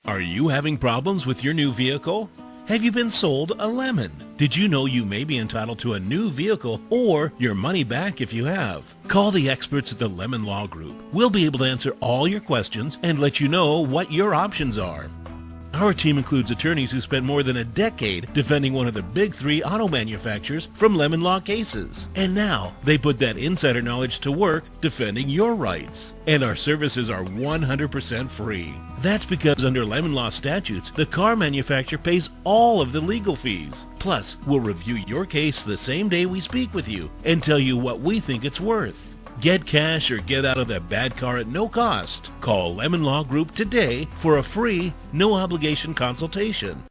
Are you having problems with your new vehicle? Have you been sold a lemon? Did you know you may be entitled to a new vehicle or your money back if you have? Call the experts at the Lemon Law Group. We'll be able to answer all your questions and let you know what your options are. Our team includes attorneys who spent more than a decade defending one of the big three auto manufacturers from lemon law cases. And now they put that insider knowledge to work defending your rights. And our services are 100% free. That's because under lemon law statutes, the car manufacturer pays all of the legal fees. Plus, we'll review your case the same day we speak with you and tell you what we think it's worth. Get cash or get out of that bad car at no cost. Call Lemon Law Group today for a free, no-obligation consultation.